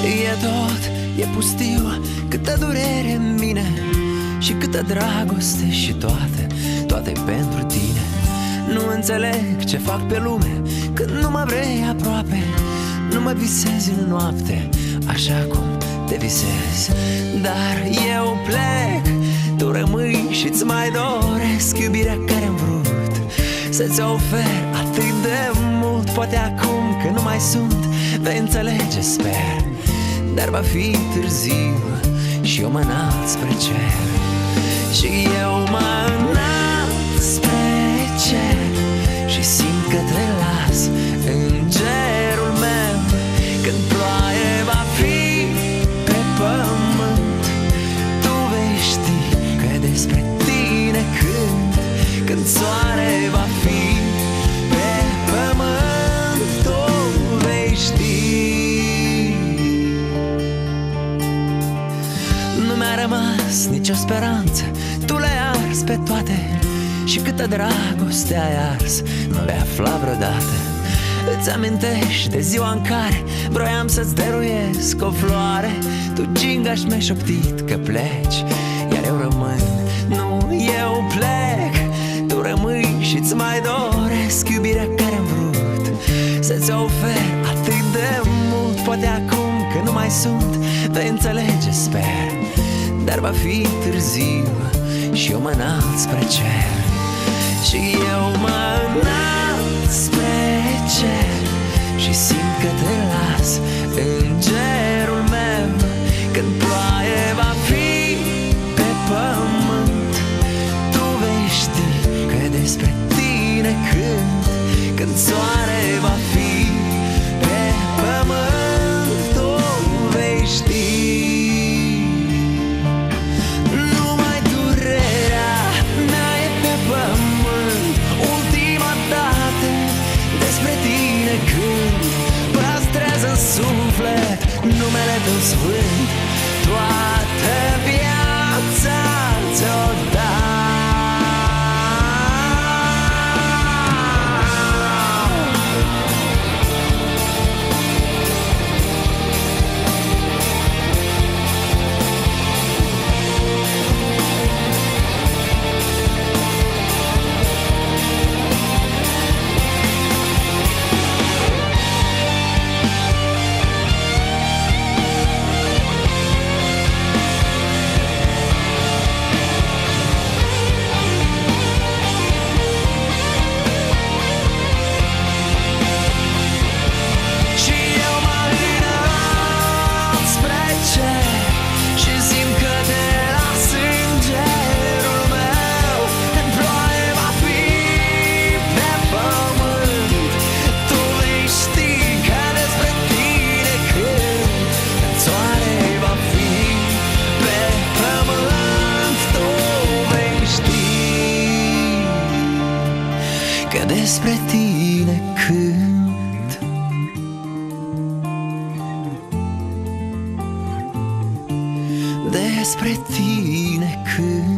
E tot, e pustiu, câtă durere în mine și câtă dragoste și toate pentru tine. Nu înțeleg ce fac pe lume când nu mă vrei aproape. Nu mă visezi în noapte așa cum te visezi. Dar eu plec, tu rămâi și-ți mai doresc iubirea care-am vrut să-ți ofer atât de mult. Poate acum că nu mai sunt, vei înțelege, sper. Dar va fi târziu și eu mă înalt spre cer. Și eu mă înalt spre cer și simt că te las în cerul meu. Când ploaie va fi pe pământ, tu vei ști că despre tine cânt. Când soare va fi pe pământ, tu vei ști. Nu mi-a rămas nicio speranță, tu le-ai ars pe toate. Și câtă dragoste ai ars, nu vei afla vreodată. Îți amintești de ziua în care vroiam să-ți dăruiesc o floare. Tu, gingaș, mi-ai șoptit că pleci, iar eu rămân. Nu, eu plec, tu rămâi și-ți mai doresc iubirea care-am vrut să-ți ofer atât de mult. Poate acum că nu mai sunt, vei înțelege, sper. Dar va fi târziu și eu mă înalt spre cer. Și eu mă înalt spre cer și simt că te las în cerul meu. Când ploaie va fi pe pământ, tu vei ști că despre tine cânt. Când soare va fi pe pământ, tu vei ști. Numai durerea mea e pe pământ, ultima dată despre tine cânt. Păstrează în suflet numele tău sfânt, toată viața ți-o dau. Că despre tine cânt. Despre tine cânt.